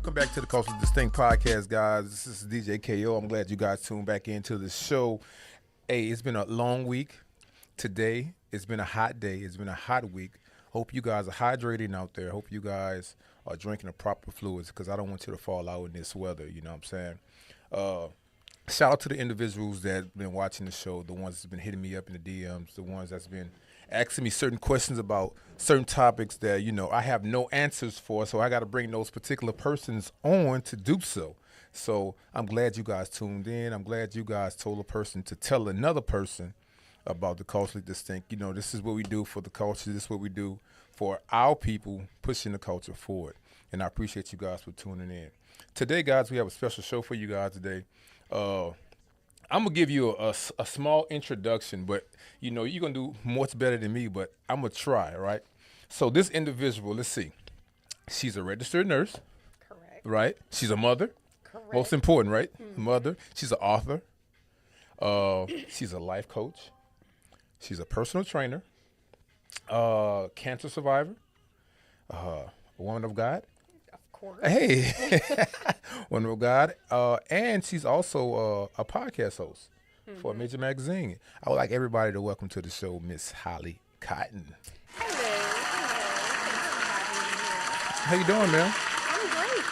Welcome back to the Culturally Distinct Podcast, guys. This is DJ KO. I'm glad you guys tuned back into the show. Hey, it's been a long week. Today, it's been a hot day. It's been a hot week. Hope you guys are hydrating out there. Hope you guys are drinking the proper fluids because I don't want you to fall out in this weather. You know what I'm saying? Shout out to the individuals that have been watching the show, the ones that's been hitting me up in the DMs, the ones that's been asking me certain questions about certain topics that, you know, I have no answers for, so I got to bring those particular persons on to do so. So I'm glad you guys tuned in. I'm glad you guys told a person to tell another person about the Culturally Distinct. You know, this is what we do for the culture. This is what we do for our people pushing the culture forward. And I appreciate you guys for tuning in. Today, guys, we have a special show for you guys today. I'm going to give you a small introduction, but, you know, you're going to do much better than me, but I'm going to try, right? So this individual, let's see. She's a registered nurse. Correct. Right? She's a mother. Correct. Most important, right? Mm-hmm. Mother. She's an author. She's a life coach. She's a personal trainer. Cancer survivor. A woman of God. Of course. Hey, woman of God. And she's also a podcast host for a major magazine. I would like everybody to welcome to the show Miss Holly Cotton. Hello. Thanks How you doing, man? for having me here. I'm great.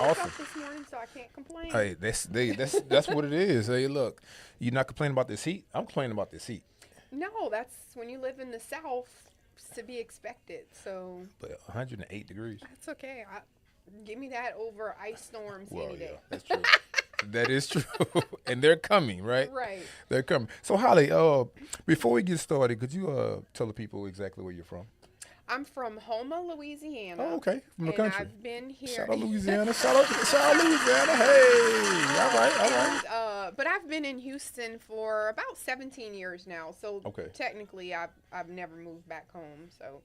Woke Awesome. up this morning, so I can't complain. Hey, that's what it is. Hey, look, you're not complaining about this heat. I'm complaining about this heat. No, that's when you live in the South, it's to be expected. So But 108 degrees. that's okay. Give me that over ice storms any day. That's true. That is true. And they're coming, right? Right. They're coming. So, Holly, before we get started, could you tell the people exactly where you're from? I'm from Houma, Louisiana. Oh, okay. From the and country. I've been here. Shout out Louisiana. Shout out Louisiana. Hey. All right. But I've been in Houston for about 17 years now. So Okay. technically, I've never moved back home. So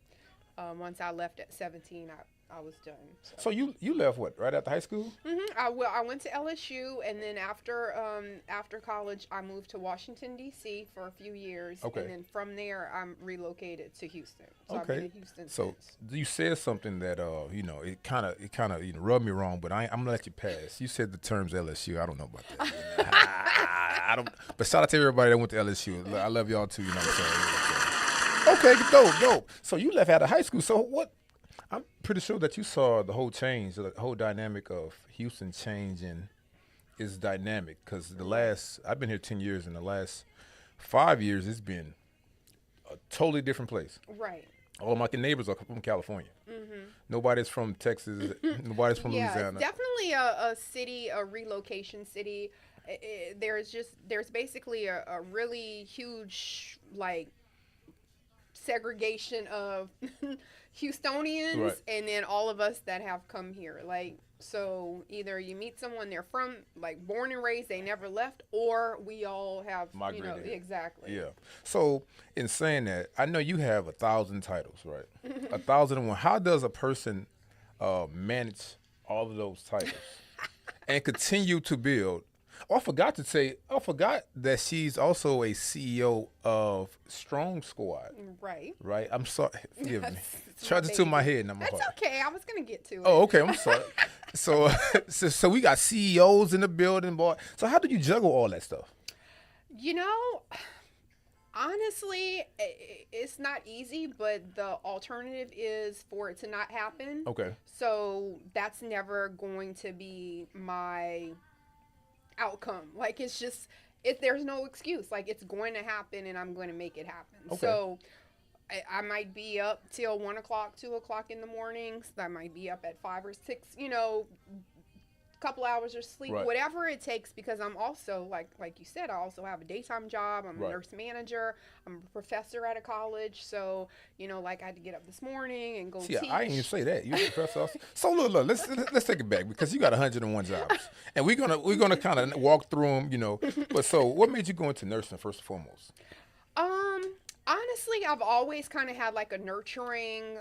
once I left at 17, I was done. So you left what, right after high school? I went to LSU, and then after college, I moved to Washington D.C. for a few years. Okay. And then from there, I'm relocated to Houston. So I've Okay. been in Houston So since. you said something that you know, it kind of rubbed me wrong, but I'm gonna let you pass. You said the terms LSU. I don't know about that. I don't. But shout out to everybody that went to LSU. I love y'all too. You know what I'm saying? Okay, dope. So you left out of high school. So what? I'm pretty sure that you saw the whole change, the whole dynamic of Houston changing is dynamic because I've been here 10 years, and the last 5 years, it's been a totally different place. Right. All of my neighbors are from California. Nobody's from Texas. Nobody's from Yeah, Louisiana. it's definitely a city, a relocation city. There's basically a really huge, like, segregation of Houstonians Right. and then all of us that have come here. Like, so either you meet someone they're from, like, born and raised, they never left, or we all have, Migrated. exactly. Yeah. So in saying that, I know you have 1,000 titles, right? 1,001. How does a person manage all of those titles and continue to build? Oh, I forgot that she's also a CEO of Strong Squad. Right. Right? I'm sorry. Forgive me. That's Charge my it to my baby. head. Now my That's heart. okay. I was going to get to it. Oh, okay. I'm sorry. So we got CEOs in the building, boy. So how do you juggle all that stuff? You know, honestly, it's not easy, but the alternative is for it to not happen. Okay. So that's never going to be my outcome. Like, it's just, there's no excuse. Like, it's going to happen, and I'm going to make it happen. Okay. So I might be up till 1 o'clock, 2 o'clock in the mornings. I might be up at 5 or 6, couple hours of sleep, Right. whatever it takes, because I'm also, like you said, I also have a daytime job. I'm Right. a nurse manager. I'm a professor at a college. So, like, I had to get up this morning and go See, teach. I didn't even say that. You're a professor also. So look, let's take it back because you got 101 jobs, and we're gonna kind of walk through them, But so, what made you go into nursing first and foremost? Honestly, I've always kind of had like a nurturing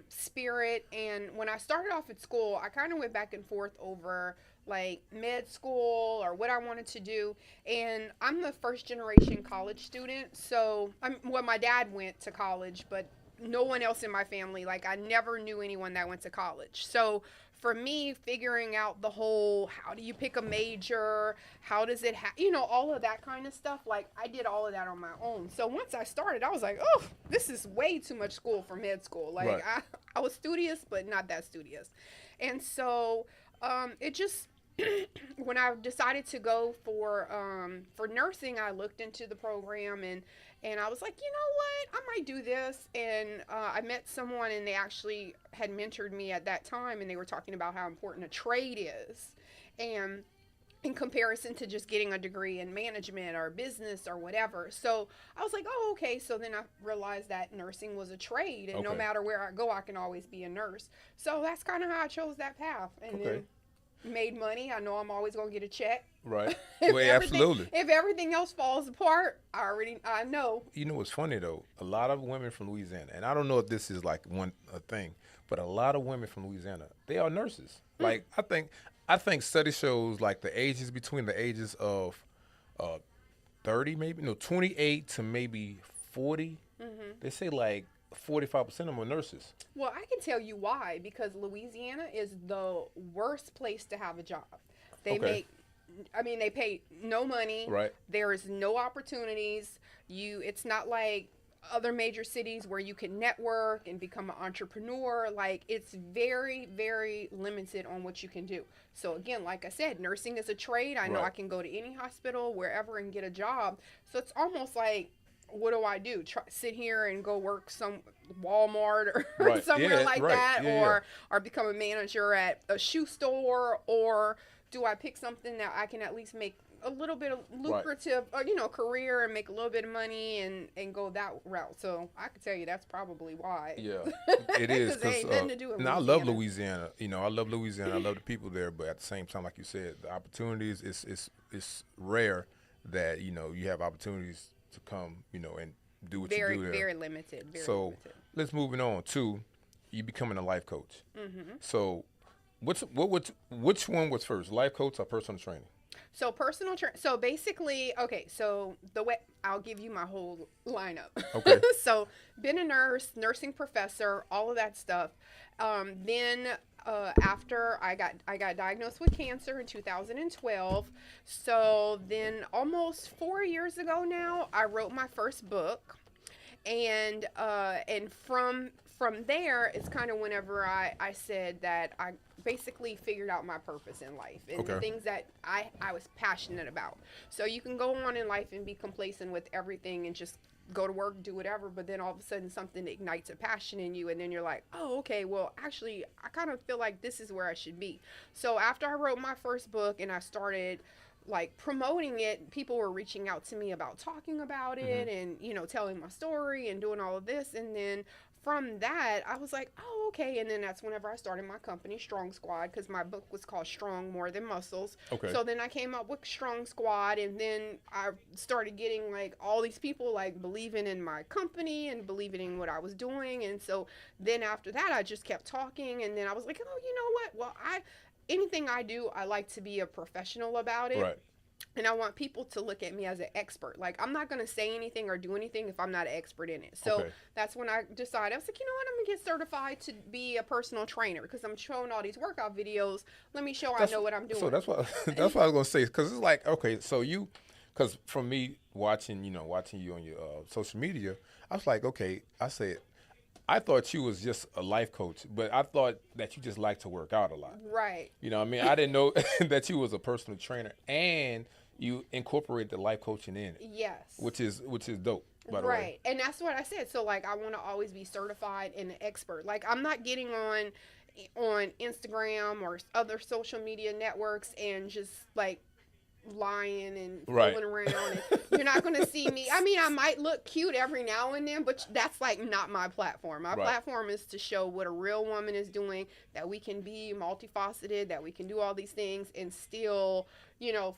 spirit, and when I started off at school, I kind of went back and forth over like med school or what I wanted to do, and I'm the first generation college student, so my dad went to college, but no one else in my family, like I never knew anyone that went to college. So for me, figuring out the whole, how do you pick a major? How does it, all of that kind of stuff. Like, I did all of that on my own. So once I started, I was like, oh, this is way too much school for med school. Like, Right. I was studious, but not that studious. And so it just, when I decided to go for nursing, I looked into the program, and I was like, you know what, I might do this. And I met someone, and they actually had mentored me at that time, and they were talking about how important a trade is, and in comparison to just getting a degree in management or business or whatever. So I was like, oh, okay. So then I realized that nursing was a trade, and no Okay. matter where I go, I can always be a nurse. So that's kind of how I chose that path. And Okay. then made money. I know I'm always going to get a check. Right. If Well, everything- absolutely. If everything else falls apart, I know. You know what's funny though? A lot of women from Louisiana, and I don't know if this is like a thing, but a lot of women from Louisiana, they are nurses. Like I think study shows like the ages between the ages of 30, maybe 28 to maybe 40. They say like 45% of them are nurses. Well, I can tell you why, because Louisiana is the worst place to have a job. They Okay. they pay no money. Right. There is no opportunities. It's not like other major cities where you can network and become an entrepreneur. Like, it's very, very limited on what you can do. So again, like I said, nursing is a trade. I know Right. I can go to any hospital, wherever, and get a job. So it's almost like, what do I do? Sit here and go work some Walmart or Right. somewhere Yeah, like right. that, Yeah, or become a manager at a shoe store, or do I pick something that I can at least make a little bit of lucrative, career, and make a little bit of money, and go that route? So I can tell you that's probably why. Yeah, it is. 'Cause there ain't nothing to do in I love Louisiana. Louisiana. I love Louisiana. I love the people there. But at the same time, like you said, the opportunities it's rare that you have opportunities to come and do what Very, you do there. very limited. Very So limited. let's moving on to you becoming a life coach. Mm-hmm. So which one was first, life coach or personal training? So so basically, okay, so the way I'll give you my whole lineup. Okay. So been a nurse, nursing professor, all of that stuff. Then after I got diagnosed with cancer in 2012. So then almost 4 years ago now, I wrote my first book. And from there, it's kind of whenever I said that I basically figured out my purpose in life and the Okay. things that I was passionate about. So you can go on in life and be complacent with everything and just go to work, do whatever, but then all of a sudden something ignites a passion in you, and then you're like, oh, okay, well, actually, I kind of feel like this is where I should be. So after I wrote my first book and I started like promoting it, people were reaching out to me about talking about it and telling my story and doing all of this. And then from that, I was like, oh, okay. And then that's whenever I started my company, Strong Squad, because my book was called Strong More Than Muscles. Okay. So then I came up with Strong Squad, and then I started getting like all these people like believing in my company and believing in what I was doing. And so then after that, I just kept talking, and then I was like, oh, you know what? Well, anything I do, I like to be a professional about it. Right. And I want people to look at me as an expert. Like, I'm not going to say anything or do anything if I'm not an expert in it. So Okay. that's when I decided, I was like, you know what, I'm going to get certified to be a personal trainer because I'm showing all these workout videos. Let me show I know what I'm doing. So that's what that's what I was gonna say, because it's like, okay, so because from me watching you on your social media, I was like, okay, I thought you was just a life coach, but I thought that you just like to work out a lot. Right. You know what I mean? I didn't know that you was a personal trainer and you incorporate the life coaching in it, Yes. which is dope, by the way. Right. And that's what I said. So, like, I want to always be certified and an expert. Like, I'm not getting on Instagram or other social media networks and just, like, lying and Right. fooling around. And you're not going to see me. I mean, I might look cute every now and then, but that's, like, not my platform. My Right. platform is to show what a real woman is doing, that we can be multifaceted, that we can do all these things and still,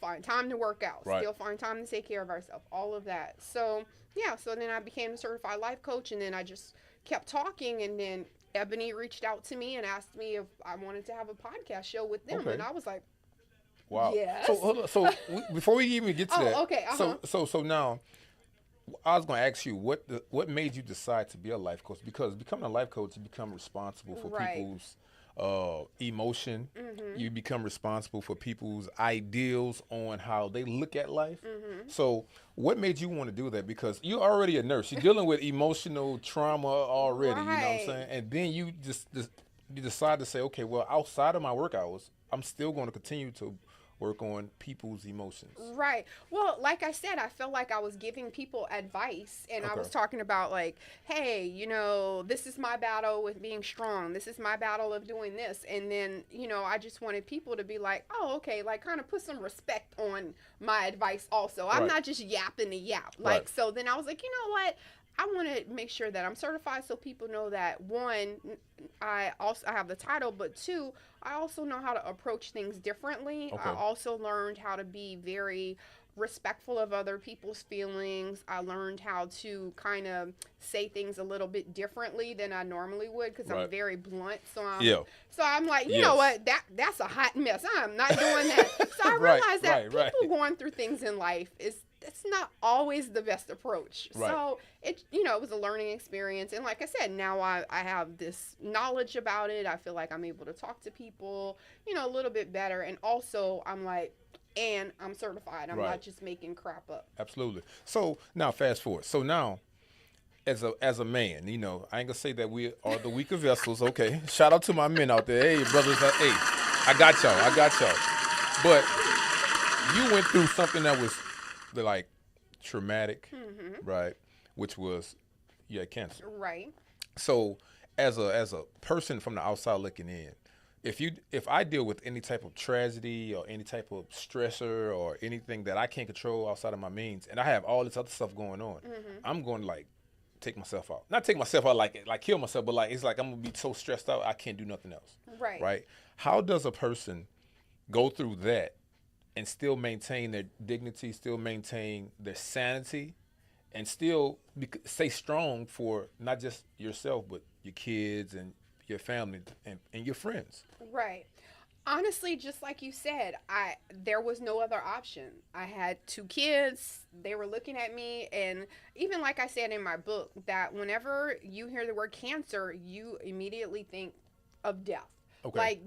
find time to work out, Right. still find time to take care of ourselves, all of that. So, yeah, so then I became a certified life coach, and then I just kept talking, and then Ebony reached out to me and asked me if I wanted to have a podcast show with them, Okay. and I was like, Wow. Yes. So hold on. So before we even get to Oh, that, okay, So now, I was going to ask you what made you decide to be a life coach? Because becoming a life coach, you become responsible for Right. people's emotion. You become responsible for people's ideals on how they look at life. So what made you want to do that? Because you're already a nurse. You're dealing with emotional trauma already, you know what I'm Right. saying? And then you you decide to say, okay, well, outside of my work hours, I'm still going to continue to work on people's emotions. Right. Well, like I said, I felt like I was giving people advice and I Okay. was talking about like, hey, this is my battle with being strong. This is my battle of doing this. And then, I just wanted people to be like, oh, okay, like kind of put some respect on my advice also. I'm Right. not just yapping to yap. Right. Like, so then I was like, you know what? I want to make sure that I'm certified so people know that one, I have the title, but two, I also know how to approach things differently. Okay. I also learned how to be very respectful of other people's feelings. I learned how to kind of say things a little bit differently than I normally would because Right. I'm very blunt. Yeah. So I'm like, you Yes. know what? That's a hot mess. I'm not doing that. So I Right, realized that right. people going through things in life it's not always the best approach. Right. So it was a learning experience. And like I said, now I have this knowledge about it. I feel like I'm able to talk to people, a little bit better. And also I'm like, and I'm certified. I'm Right. not just making crap up. Absolutely. So now fast forward. So now as a man, I ain't gonna say that we are the weaker vessels, okay? Shout out to my men out there. Hey brothers, hey, I got y'all. But you went through something that was like traumatic, right? Which was you had cancer. Right. So as a person from the outside looking in, if I deal with any type of tragedy or any type of stressor or anything that I can't control outside of my means, and I have all this other stuff going on, I'm going to like take myself out. Not take myself out like kill myself, but like it's like I'm gonna be so stressed out I can't do nothing else. Right. Right? How does a person go through that and still maintain their dignity, still maintain their sanity, and still stay strong for not just yourself, but your kids and your family and your friends? Right. Honestly, just like you said, there was no other option. I had 2 kids. They were looking at me, and even like I said in my book, that whenever you hear the word cancer, you immediately think of death. Okay. Like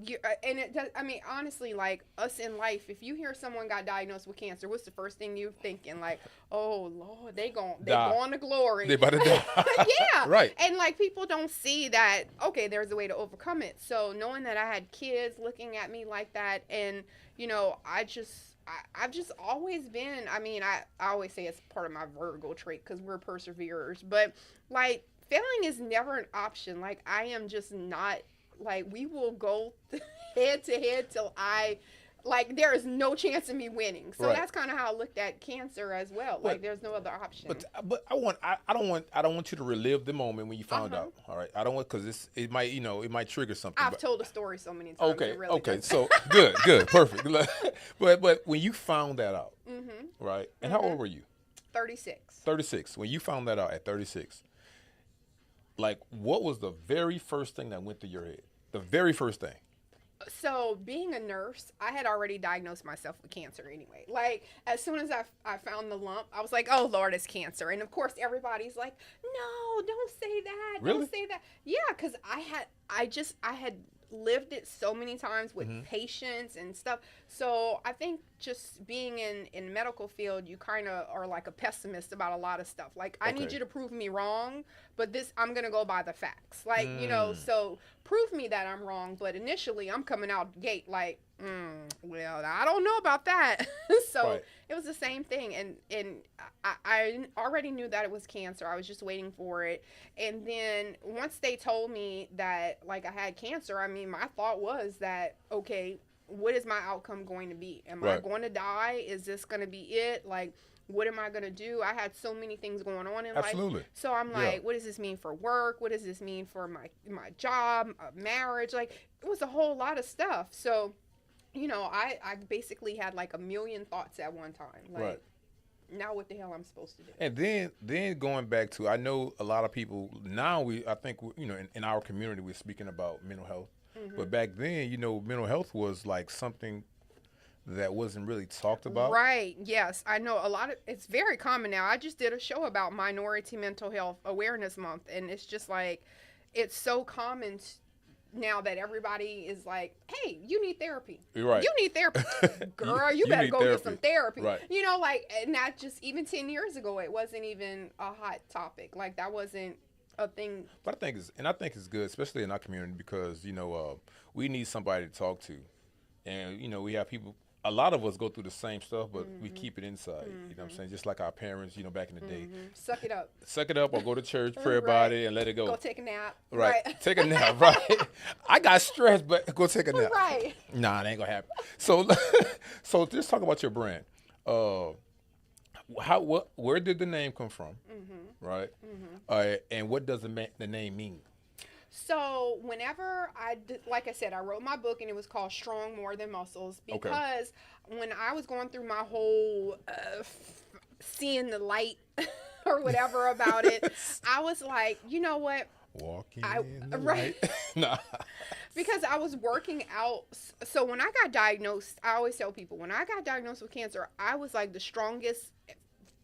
and it does. I mean, honestly, like us in life, if you hear someone got diagnosed with cancer, what's the first thing you're thinking? Like, oh Lord, they going to glory. They about to die. Yeah. Right. And like people don't see that. Okay, there's a way to overcome it. So knowing that I had kids looking at me like that, and I've just always been. I mean, I always say it's part of my Virgo trait because we're perseverers. But like failing is never an option. Like I am just not. Like we will go head to head till there is no chance of me winning. So Right. that's kind of how I looked at cancer as well. Like there's no other option. But I don't want you to relive the moment when you found out. All right, I don't want because it might trigger something. I've told the story so many times. Okay, it really okay, does. so good, perfect. But when you found that out, right? And how old were you? 36. 36. When you found that out at 36, like what was the very first thing that went through your head? The very first thing. So being a nurse, I had already diagnosed myself with cancer anyway. Like as soon as I found the lump, I was like, oh Lord, it's cancer. And of course everybody's like, no, don't say that. Really? Don't say that. Yeah, because I had lived it so many times with patients and stuff. So I think just being in the medical field, you kind of are like a pessimist about a lot of stuff. Like I need Okay. you to prove me wrong, but I'm going to go by the facts. Like, so prove me that I'm wrong. But initially I'm coming out gate like, well, I don't know about that. So Right. it was the same thing. And I already knew that it was cancer. I was just waiting for it. And then once they told me that like I had cancer, I mean, my thought was that, okay, what is my outcome going to be? Am I Right. going to die? Is this going to be it? Like, what am I going to do? I had so many things going on in life. Absolutely. So I'm Yeah. like, what does this mean for work? What does this mean for my job, marriage? Like, it was a whole lot of stuff. So, I basically had like a million thoughts at one time. Like, Right. now what the hell I'm supposed to do? And then going back to, I know a lot of people now I think in our community we're speaking about mental health, but back then mental health was like something that wasn't really talked about. Right. Yes. I know it's very common now. I just did a show about Minority Mental Health Awareness Month, and it's just like, it's so common now that everybody is like, hey, you need therapy. You're right. You need therapy. Girl, you better need go therapy. get some therapy. Right. You know, like, and not just even 10 years ago, it wasn't even a hot topic. Like, that wasn't a thing. But I think it's good, especially in our community, because, we need somebody to talk to. And, we have people, a lot of us go through the same stuff, but we keep it inside. You know what I'm saying? Just like our parents, back in the day. Suck it up. Suck it up or go to church, pray about it, and let it go. Go take a nap. Right. Take a nap, right. I got stressed, but go take a nap. Right. Nah, it ain't going to happen. So, so just talk about your brand. Where did the name come from? Right. And what does the name mean? So whenever like I said, I wrote my book and it was called Strong More Than Muscles, because when I was going through my whole seeing the light or whatever about it, I was like, you know what? Walking in the light. Nah. Because I was working out. So when I got diagnosed, I always tell people, when I got diagnosed with cancer, I was like the strongest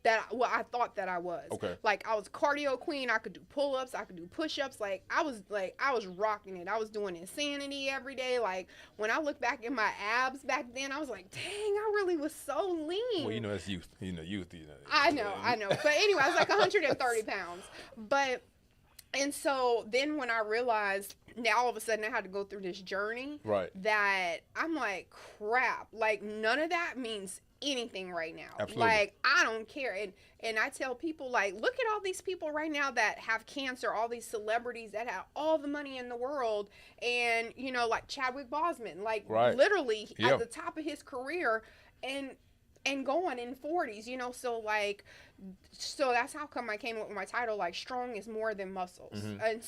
I thought that I was. Okay. Like, I was cardio queen. I could do pull-ups. I could do push-ups. Like, I was rocking it. I was doing insanity every day. Like, when I look back at my abs back then, I was like, dang, I really was so lean. Well, it's youth. Youth. I know. But anyway, I was like 130 pounds. And so then when I realized, now all of a sudden I had to go through this journey. Right. That I'm like, crap. Like, none of that means anything right now. Absolutely. Like, I don't care. And I tell people, like, look at all these people right now that have cancer, all these celebrities that have all the money in the world, and like Chadwick Boseman, like literally at the top of his career, and going in 40s, so that's how come I came up with my title, like, Strong is More Than Muscles. And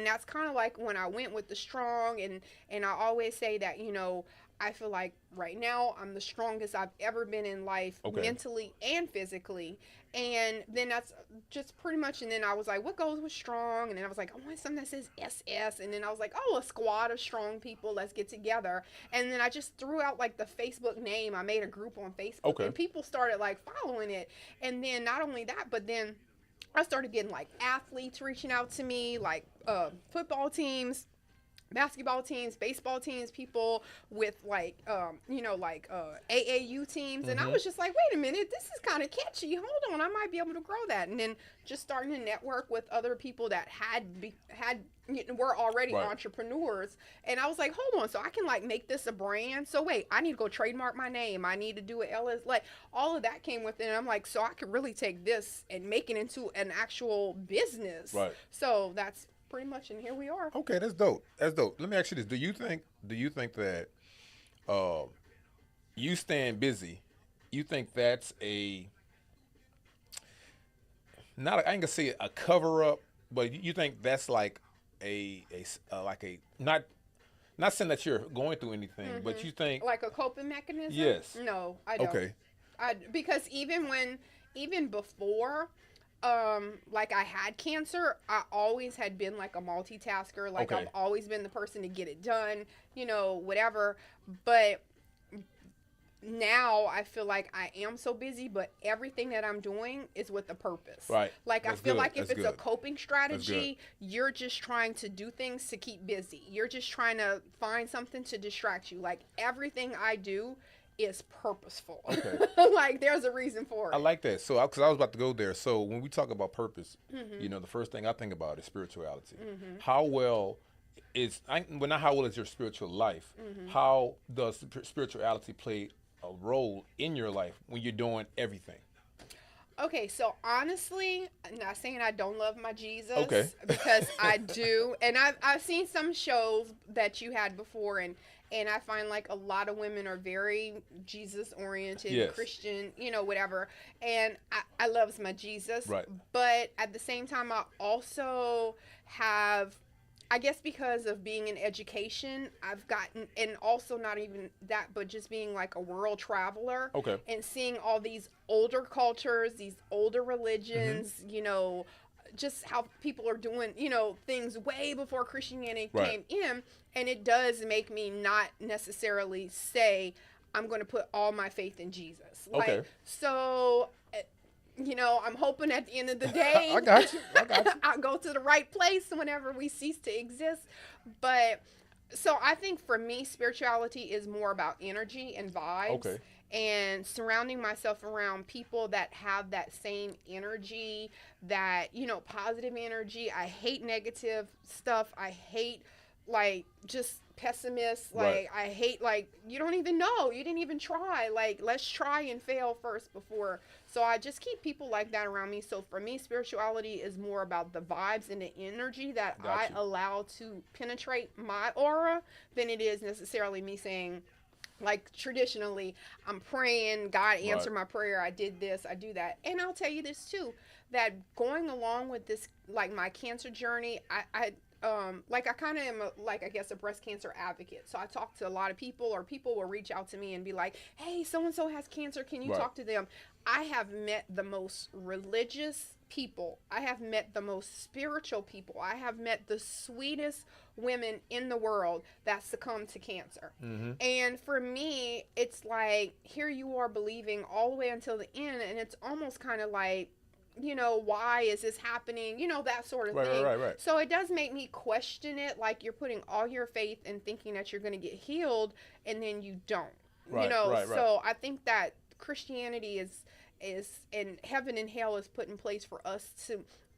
that's kind of like when I went with the strong, and I always say that, I feel like right now I'm the strongest I've ever been in life, mentally and physically. And then that's just pretty much, and then I was like, what goes with strong? And then I was like, I want something that says SS. And then I was like, oh, a squad of strong people, let's get together. And then I just threw out like the Facebook name. I made a group on Facebook, and people started like following it. And then not only that, but then I started getting like athletes reaching out to me, like football teams, basketball teams, baseball teams, people with like, AAU teams. And I was just like, wait a minute, this is kind of catchy. Hold on, I might be able to grow that. And then just starting to network with other people that were already entrepreneurs. And I was like, hold on, so I can like make this a brand. So wait, I need to go trademark my name. I need to do it LS. Like, all of that came with it. And I'm like, so I could really take this and make it into an actual business. Right. So that's pretty much, and here we are. Okay, that's dope. Let me ask you this: Do you think that you staying busy? You think that's I ain't gonna say a cover up, but you think that's like not saying that you're going through anything, but you think like a coping mechanism? Yes. No, I don't. Okay. Because even before, like I had cancer, I always had been like a multitasker. Like I've always been the person to get it done, whatever. But now I feel like I am so busy, but everything that I'm doing is with a purpose. Right. Like That's I feel good. like if That's it's a good. coping strategy, you're just trying to do things to keep busy. You're just trying to find something to distract you. Like everything I do is purposeful. Okay. Like there's a reason for it. I like that. So, because I was about to go there. So, when we talk about purpose, the first thing I think about is spirituality. How well is not how well is your spiritual life? How does spirituality play a role in your life when you're doing everything? Okay, so honestly, I'm not saying I don't love my Jesus. Okay. Because I do, and I've seen some shows that you had before, and I find like a lot of women are very Jesus oriented, Christian, whatever. And I love my Jesus. Right. But at the same time, I also have, I guess because of being in education, I've gotten, and also not even that, but just being like a world traveler. Okay. And seeing all these older cultures, these older religions, just how people are doing, things way before Christianity came in. And it does make me not necessarily say, I'm going to put all my faith in Jesus. So I'm hoping at the end of the day, I got you. I'll go to the right place whenever we cease to exist. But so I think for me, spirituality is more about energy and vibes. Okay. And surrounding myself around people that have that same energy, that, positive energy. I hate negative stuff. I hate like just pessimists. Like Right. I hate like you don't even know. You didn't even try. Like let's try and fail first before. So I just keep people like that around me. So for me, spirituality is more about the vibes and the energy that I Got you. allow to penetrate my aura than it is necessarily me saying, like traditionally, I'm praying, God answer Right. my prayer, I did this, I do that. And I'll tell you this too, that going along with this, like my cancer journey, like I kind of am like I guess a breast cancer advocate. So I talk to a lot of people, or people will reach out to me and be like, hey, so and so has cancer, can you Right. talk to them? I have met the most religious people. I have met the most spiritual people. I have met the sweetest women in the world that succumb to cancer. Mm-hmm. And for me, it's like here you are believing all the way until the end, and it's almost kind of like, why is this happening? That sort of Right, thing. right. So it does make me question it, like you're putting all your faith and thinking that you're going to get healed, and then you don't. Right, right. So I think that Christianity is and heaven and hell is put in place for us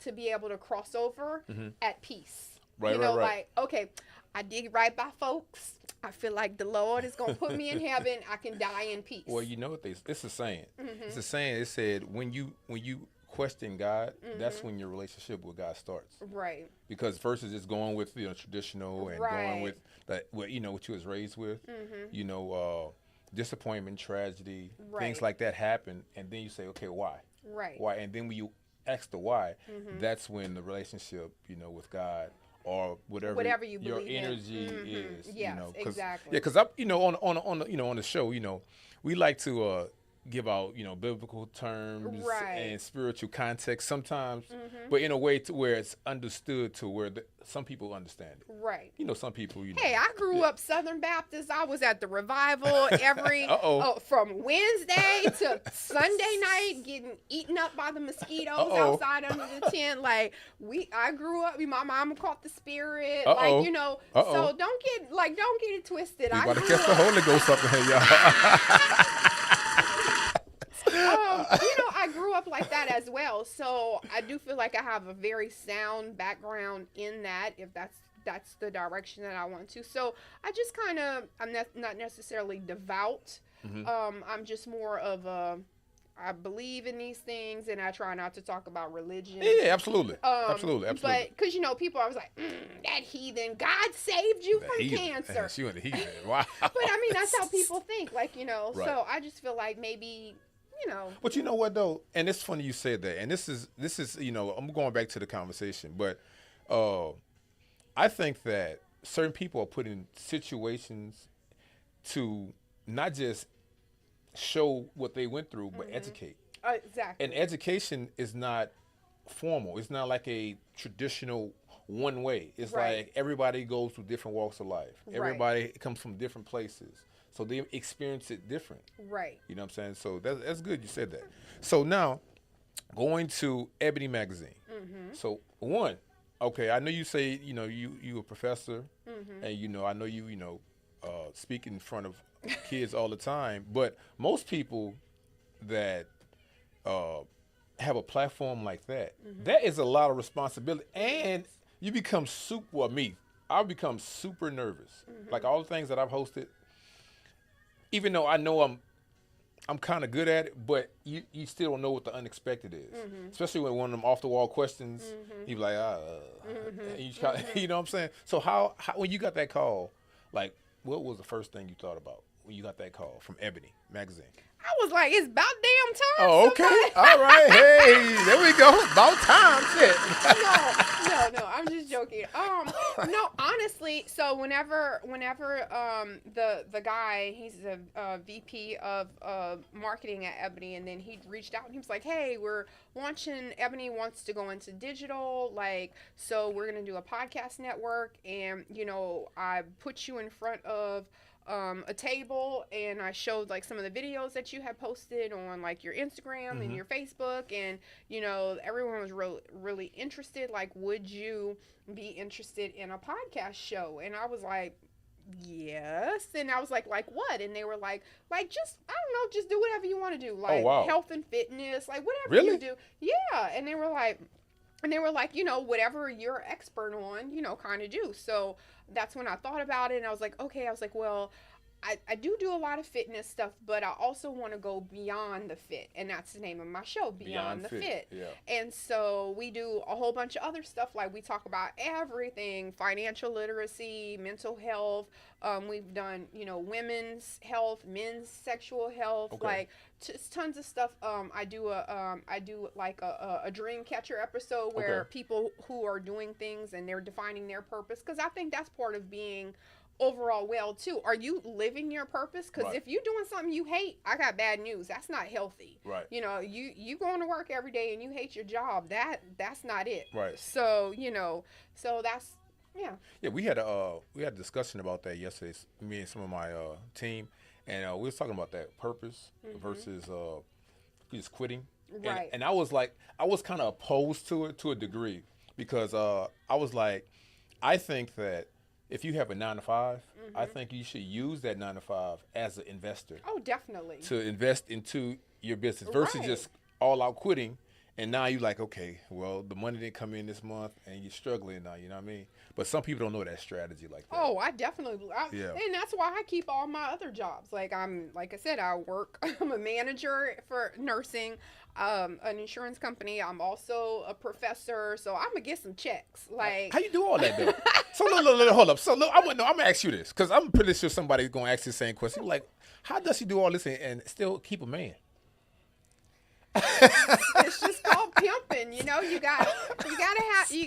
to be able to cross over at peace. Right, right. Like, okay, I did right by folks. I feel like the Lord is going to put me in heaven. I can die in peace. Well, you know what it's a saying. Mm-hmm. It's a saying. It said when you question God, that's when your relationship with God starts. Right. Because first is just going with traditional and going with that what what you was raised with. Disappointment, tragedy, things like that happen, and then you say, okay, why? Right. Why? And then when you ask the why, that's when the relationship, with God or whatever you your believe energy in. is. Yes, exactly. Yeah, because I, on the show, we like to give out, biblical terms and spiritual context sometimes, but in a way to where it's understood to where some people understand it. Right. Some people, Hey, I grew up Southern Baptist. I was at the revival every from Wednesday to Sunday night, getting eaten up by the mosquitoes outside under the tent. Like I grew up. My mama caught the spirit. Like So don't get it twisted. We about to catch the Holy Ghost up in here, y'all. I grew up like that as well, so I do feel like I have a very sound background in that, if that's the direction that I want to. So I just kind of, I'm not necessarily devout. I'm just more of I believe in these things, and I try not to talk about religion. Yeah, absolutely. Absolutely. But because people are always like, that heathen, God saved you from cancer. She went to heathen. Wow. But I mean, that's how people think. Like Right. So I just feel like maybe. But you know what though, and it's funny you said that, and this is I'm going back to the conversation, but I think that certain people are put in situations to not just show what they went through, but educate. Exactly. And education is not formal. It's not like a traditional one way. It's like everybody goes through different walks of life. Everybody comes from different places. So they experience it different. Right. You know what I'm saying? So that's good you said that. So now, going to Ebony magazine. So I know you say, you a professor, and I know you speak in front of kids all the time, but most people that have a platform like that, that is a lot of responsibility, and you become I've become super nervous. Like all the things that I've hosted, even though I know I'm kind of good at it, but you still don't know what the unexpected is. Especially when one of them off the wall questions, you be like, and you know what I'm saying? So how when you got that call, like what was the first thing you thought about when you got that call from Ebony magazine? I was like, it's about damn time. Oh, okay. All right. Hey, there we go. About time. Shit. No, I'm just joking. No, honestly, so whenever the guy, he's a VP of marketing at Ebony, and then he reached out and he was like, hey, we're launching, Ebony wants to go into digital, like, so we're going to do a podcast network, and, I put you in front of a table, and I showed like some of the videos that you had posted on like your Instagram and your Facebook, and everyone was really interested. Like, would you be interested in a podcast show? And I was like, yes. And I was like what? And they were like just, I don't know, just do whatever you want to do, Oh, like wow. health and fitness, like whatever Really? you do. Yeah. And they were like, whatever you're expert on, kind of do. So that's when I thought about it, and I was like, okay. I was like, well, I do a lot of fitness stuff, but I also want to go beyond the fit, and that's the name of my show, Beyond the Fit. Yeah. And so we do a whole bunch of other stuff, like we talk about everything: financial literacy, mental health. We've done, women's health, men's sexual health, Okay. like just tons of stuff. I do like a dream catcher episode where Okay. people who are doing things and they're defining their purpose, because I think that's part of being overall well too. Are you living your purpose? Because Right. if you're doing something you hate, I got bad news. That's not healthy. Right. You going to work every day and you hate your job. That's not it. Right. So so that's Yeah, we had a discussion about that yesterday. Me and some of my team, and we was talking about that purpose versus just quitting. Right. And I was kind of opposed to it to a degree, because I was like, I think that if you have a 9 to 5, I think you should use that 9 to 5 as an investor Oh, definitely. to invest into your business versus Right. just all out quitting. And now you're like, okay, well, the money didn't come in this month and you're struggling now, you know what I mean? But some people don't know that strategy like that. Oh, I definitely. Yeah. And that's why I keep all my other jobs. Like I said, I work. I'm a manager for nursing, an insurance company. I'm also a professor, so I'm gonna get some checks. Like, How you do all that, though? So, look, hold up. So, look, I'm going to ask you this, because I'm pretty sure somebody's going to ask the same question. Like, how does he do all this and still keep a man? it's just called pimping. You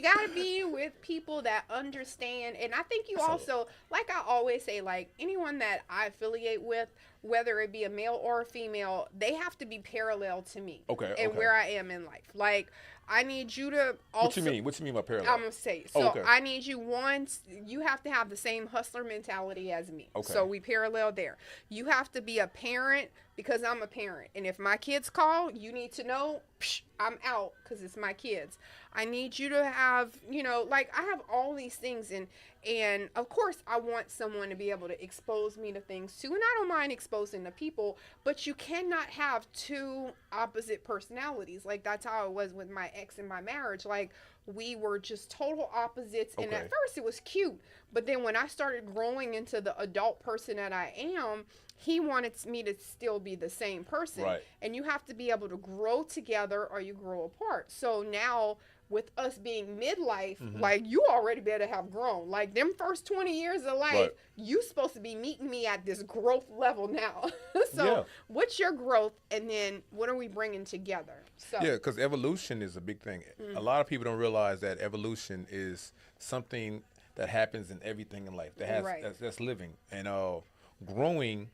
gotta be with people that understand. And I think you also, like I always say, like anyone that I affiliate with, whether it be a male or a female, they have to be parallel to me. Okay, And okay. where I am in life. Like, I need you to also. What you mean? What you mean by parallel? I'm gonna say so. Okay. I need you once. You have to have the same hustler mentality as me. Okay. So we parallel there. You have to be a parent because I'm a parent, and if my kids call, you need to know I'm out because it's my kids. I need you to have, like I have all these things, and of course I want someone to be able to expose me to things too, and I don't mind exposing to people, but you cannot have two opposite personalities. Like that's how it was with my ex in my marriage. Like we were just total opposites, and at Okay. first it was cute, but then when I started growing into the adult person that I am, he wanted me to still be the same person. Right. And you have to be able to grow together or you grow apart. So now with us being midlife, like you already better have grown. Like them first 20 years of life, Right. you supposed to be meeting me at this growth level now. So Yeah. what's your growth, and then what are we bringing together? So Yeah, because evolution is a big thing. A lot of people don't realize that evolution is something that happens in everything in life that has Right. that's living. And growing,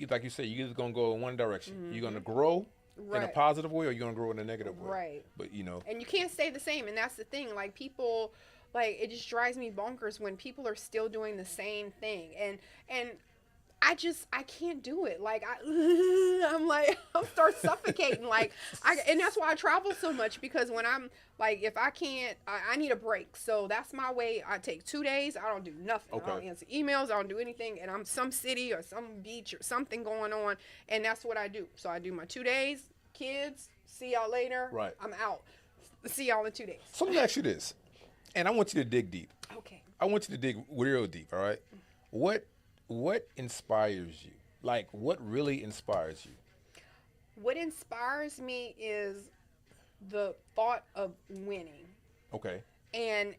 like you said, you're just gonna go in one direction. You're gonna grow in a Right. positive way, or you're gonna grow in a negative way. Right. But And you can't stay the same, and that's the thing. Like people, like it just drives me bonkers when people are still doing the same thing, and I can't do it. Like I'm like I'm start suffocating. And that's why I travel so much, because when I'm like, if I can't, I need a break. So that's my way. I take 2 days. I don't do nothing. I don't Okay. answer emails. I don't do anything. And I'm some city or some beach or something going on, and that's what I do. So I do my 2 days. Kids, see y'all later. Right. I'm out. See y'all in 2 days. So let me ask you this, and I want you to dig deep. Okay. I want you to dig real deep. All right. What inspires you? Like, what really inspires you? What inspires me is the thought of winning. Okay. And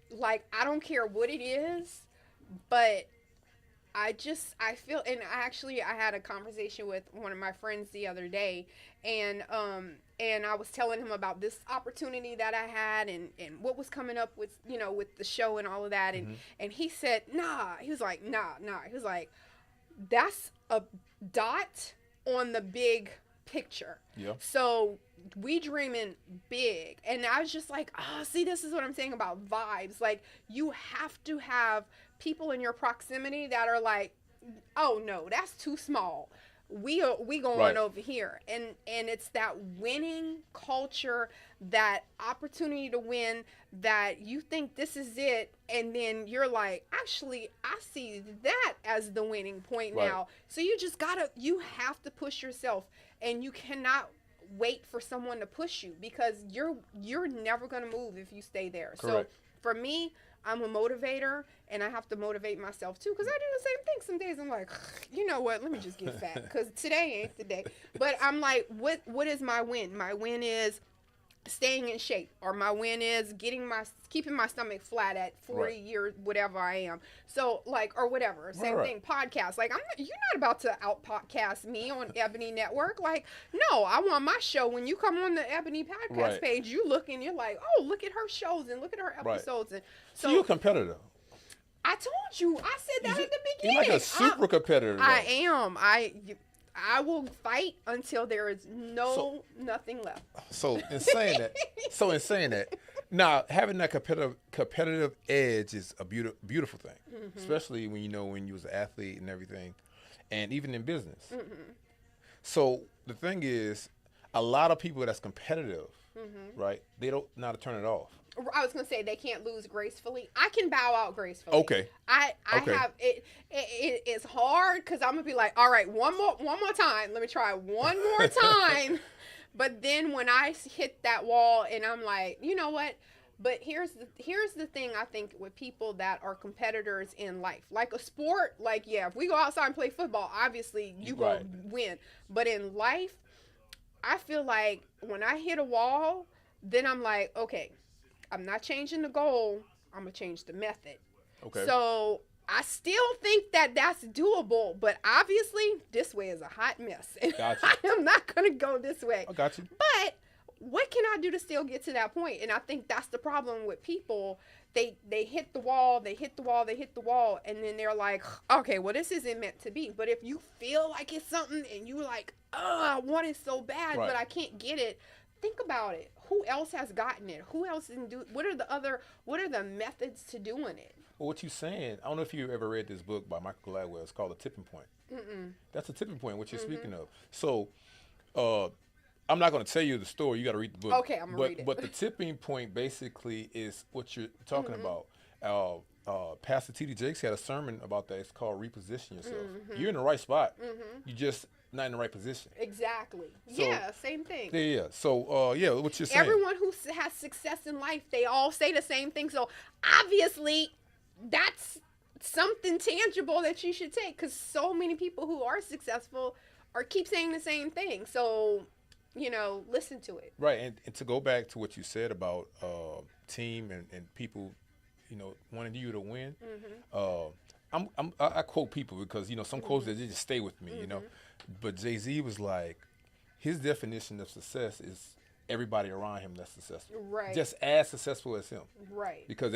like, I don't care what it is, but I feel, and I had a conversation with one of my friends the other day, and I was telling him about this opportunity that I had, and what was coming up with, with the show and all of that, and he said, nah, he was like, nah, he was like, that's a dot on the big picture. Yeah. So we dreaming big. And I was just like, see, this is what I'm saying about vibes. Like, you have to have people in your proximity that are like, oh no, that's too small. We going Right. over here, and it's that winning culture, that opportunity to win, that you think this is it, and then you're like, actually, I see that as the winning point Right. now. So you have to push yourself, and you cannot wait for someone to push you, because you're never gonna move if you stay there. So Correct. for me, I'm a motivator, and I have to motivate myself too, because I do the same thing. Some days I'm like, you know what? Let me just get fat, because today ain't the day. But I'm like, what is my win? My win is staying in shape, or my win is keeping my stomach flat at 40 Right. years, whatever I am. So like, or whatever, same Right. thing. Podcast, like, you're not about to out podcast me on Ebony Network. Like, no, I want my show. When you come on the Ebony podcast Right. page, you look and you're like, oh, look at her shows and look at her Right. episodes. And So you're a competitor. I told you, I said that at the You're beginning. like a super competitor. I though. am. I will fight until there is nothing left. So in saying that, now having that competitive edge is a beautiful thing, especially when you was an athlete and everything, and even in business. So the thing is, a lot of people that's competitive, right? They don't know how to turn it off. I was gonna say they can't lose gracefully. I can bow out gracefully. Okay. I Okay. have it. It's hard, because I'm gonna be like, all right, one more time. Let me try one more time. But then when I hit that wall, and I'm like, you know what? But here's the thing, I think, with people that are competitors in life, like a sport. Like, yeah, if we go outside and play football, obviously you Right. gonna win. But in life, I feel like when I hit a wall, then I'm like, okay, I'm not changing the goal. I'm going to change the method. Okay. So I still think that that's doable, but obviously this way is a hot mess. Gotcha. I am not going to go this way. I got you. But what can I do to still get to that point? And I think that's the problem with people. They hit the wall, they hit the wall, and then they're like, okay, well, this isn't meant to be. But if you feel like it's something and you're like, oh, I want it so bad, Right. but I can't get it, think about it. Who else has gotten it? Who else didn't do it? What are the methods to doing it? Well, what you saying? I don't know if you ever read this book by Michael Gladwell. It's called The Tipping Point. That's a tipping point. What you're speaking of. So, I'm not going to tell you the story. You got to read the book. Okay, I'm gonna read it. But the tipping point basically is what you're talking about. Pastor T.D. Jakes had a sermon about that. It's called reposition yourself. You're in the right spot. You just not in the right position. Exactly. So- Yeah, same thing. Yeah. So, what you're saying. Everyone who has success in life, they all say the same thing. So obviously, that's something tangible that you should take, because so many people who are successful keep saying the same thing. So, listen to it. Right, and to go back to what you said about team and people, wanting you to win. I quote people because some quotes that just stay with me. But Jay-Z was like, his definition of success is everybody around him that's successful, Right. just as successful as him, Right. because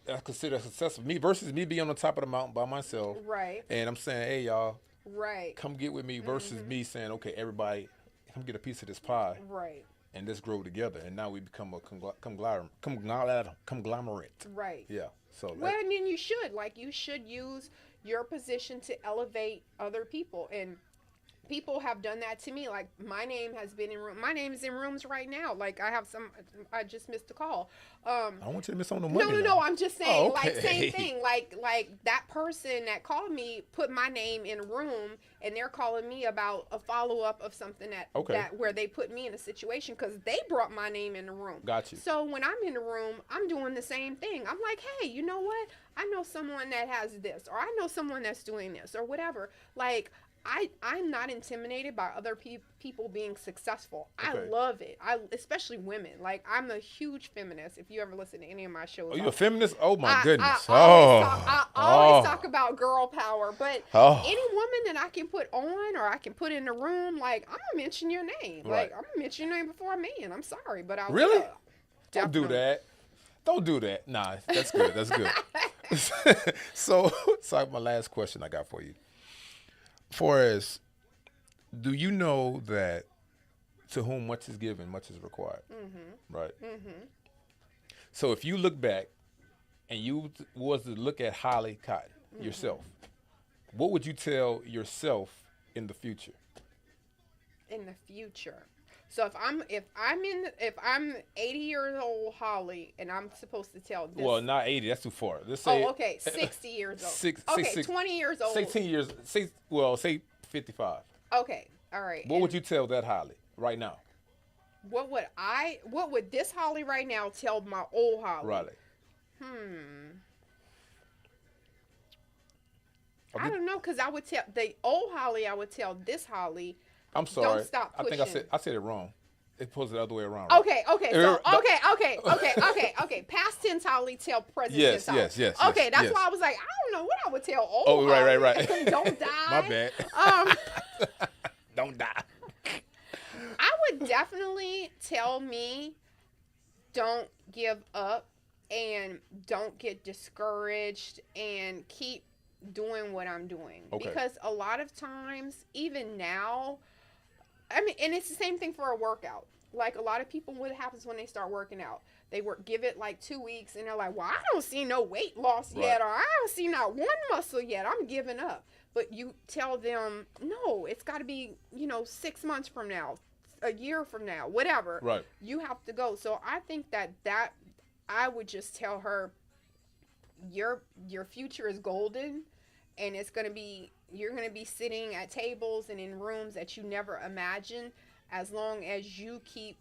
I consider successful me versus me being on the top of the mountain by myself, Right. and I'm saying, hey y'all, Right. come get with me, versus me saying, okay, everybody, come get a piece of this pie. Right. And let's grow together, and now we become a conglomerate. Right. Yeah. So Well, and then you should use your position to elevate other people, and people have done that to me. Like, my name is in rooms right now. Like, I just missed a call. I don't want you to miss on the money. No, I'm just saying, Oh, like, okay. same thing. Like that person that called me put my name in a room, and they're calling me about a follow-up of something where they put me in a situation because they brought my name in the room. Got you. So when I'm in the room, I'm doing the same thing. I'm like, hey, you know what? I know someone that has this, or I know someone that's doing this, or whatever. Like, I'm not intimidated by other people being successful. I Okay. love it. Especially women. Like, I'm a huge feminist. If you ever listen to any of my shows, Oh, you a feminist? Oh my goodness. I always talk about girl power. But Oh. any woman that I can put on or I can put in the room, like, I'm gonna mention your name. Right. Like, I'm gonna mention your name before a man. I'm sorry, but I Really? will. Don't do Definitely. that. Don't do that. Nah, that's good. That's good. So my last question I got for you. Do you know that to whom much is given, much is required? Right. So if you look back and you was to look at Holly Cotton yourself, What would you tell yourself in the future? In the future. So if I'm 80 years old Holly and I'm supposed to tell this. Well, not 80. That's too far. Let's say. Oh, okay, 60 years old. Six, 20 years old. 16 years. Say 55. Okay, all right. What would you tell that Holly right now? What would this Holly right now tell my old Holly? Riley. I don't know, because I would tell the old Holly, I would tell this Holly. I'm sorry. Don't stop pushing. I think I said it wrong. It posed the other way around. Right? Okay. Past tense Holly tell present tense Holly. Yes. Okay, that's yes. why I was like, I don't know what I would tell old Holly. Right. Don't die. My bad. Don't die. I would definitely tell me, don't give up and don't get discouraged and keep doing what I'm doing. Okay. Because a lot of times, even now, I mean, and it's the same thing for a workout. Like a lot of people, what happens when they start working out? They give it like 2 weeks and they're like, well, I don't see no weight loss yet, or I don't see not one muscle yet. I'm giving up. But you tell them, no, it's got to be, 6 months from now, a year from now, whatever. Right. You have to go. So I think that I would just tell her, your future is golden, and you're going to be sitting at tables and in rooms that you never imagined, as long as you keep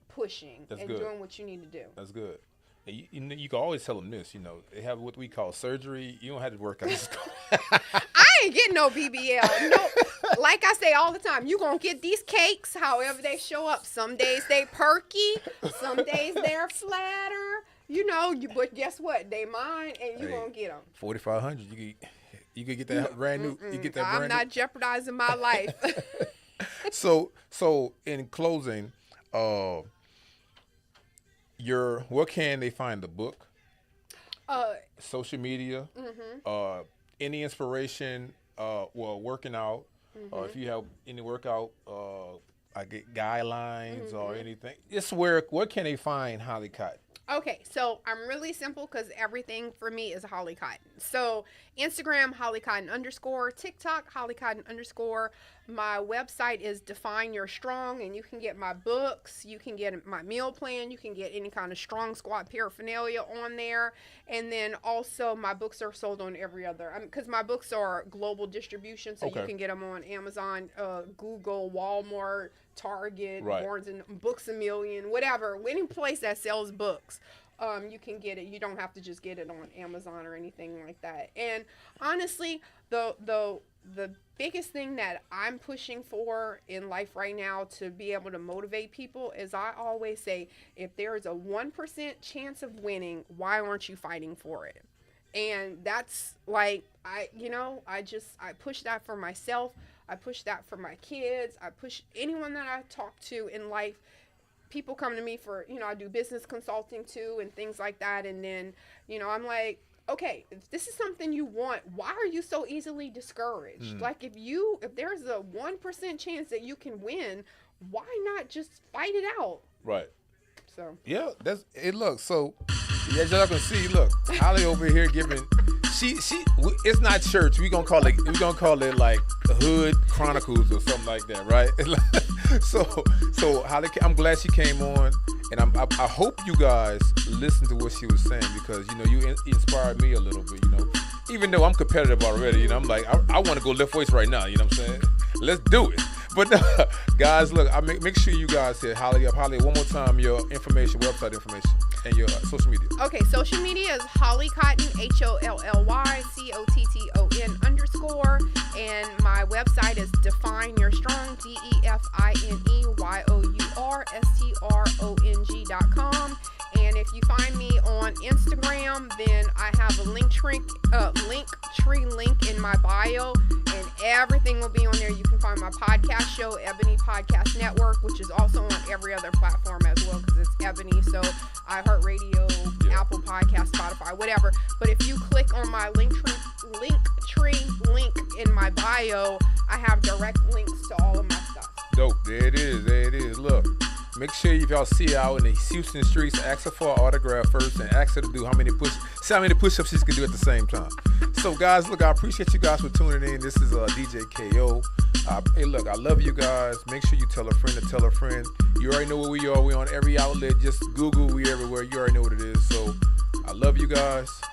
pushing doing what you need to do. That's good. And you can always tell them this, they have what we call surgery. You don't have to work out. I ain't getting no BBL. No, like I say all the time, you going to get these cakes however they show up. Some days they perky, some days they're flatter, but guess what? They mine, and you going to get them. 4,500, you could get that brand new. You get that brand I'm not jeopardizing my life. So in closing, where can they find the book? Social media. Any inspiration? Working out. If you have any workout, I get guidelines or anything. Just where can they find Holly Cotton? Okay, so I'm really simple because everything for me is Holly Cotton. So Instagram, Holly Cotton _, TikTok, Holly Cotton _. My website is Define Your Strong, and you can get my books, you can get my meal plan, you can get any kind of strong squat paraphernalia on there. And then also my books are sold on every other, because my books are global distribution, so you can get them on Amazon, Google, Walmart, Target, right. Barnes and Books A Million, whatever, any place that sells books. You can get it. You don't have to just get it on Amazon or anything like that. And honestly, the biggest thing that I'm pushing for in life right now to be able to motivate people is, I always say, if there is a 1% chance of winning, why aren't you fighting for it? And that's like, I push that for myself. I push that for my kids. I push anyone that I talk to in life. People come to me for, I do business consulting too and things like that. And then, I'm like, okay, if this is something you want, why are you so easily discouraged? Like if there's a 1% chance that you can win, why not just fight it out? Right. So. Yeah, that's it. Look, so as y'all can see, look, Holly over here giving. It's not church. We're gonna call it like Hood Chronicles or something like that, right? So Holly, I'm glad she came on, and I hope you guys listened to what she was saying, because you inspired me a little bit. Even though I'm competitive already, I'm like I want to go lift weights right now. You know what I'm saying? Let's do it. But guys, look, make sure you guys hit Holly up. Holly, one more time, your information, website information, and your social media. Okay, social media is Holly Cotton, HOLLYCOTTON _, and my website is Define Your Strong, DEFINEYOURSTRONG.com. And if you find me on Instagram, then I have a link tree link in my bio, and everything will be on there. You can find my podcast show, Ebony Podcast Network, which is also on every other platform as well, because it's Ebony. So iHeartRadio, Apple Podcast, Spotify, whatever. But if you click on my link tree link in my bio, I have direct links to all of my stuff. Dope. There it is. Look. Make sure if y'all see her out in the Houston streets, ask her for an autograph first and ask her to do see how many push-ups she can do at the same time. So guys, look, I appreciate you guys for tuning in. This is DJ KO. Hey, look, I love you guys. Make sure you tell a friend to tell a friend. You already know where we are. We're on every outlet. Just Google. We everywhere. You already know what it is. So I love you guys.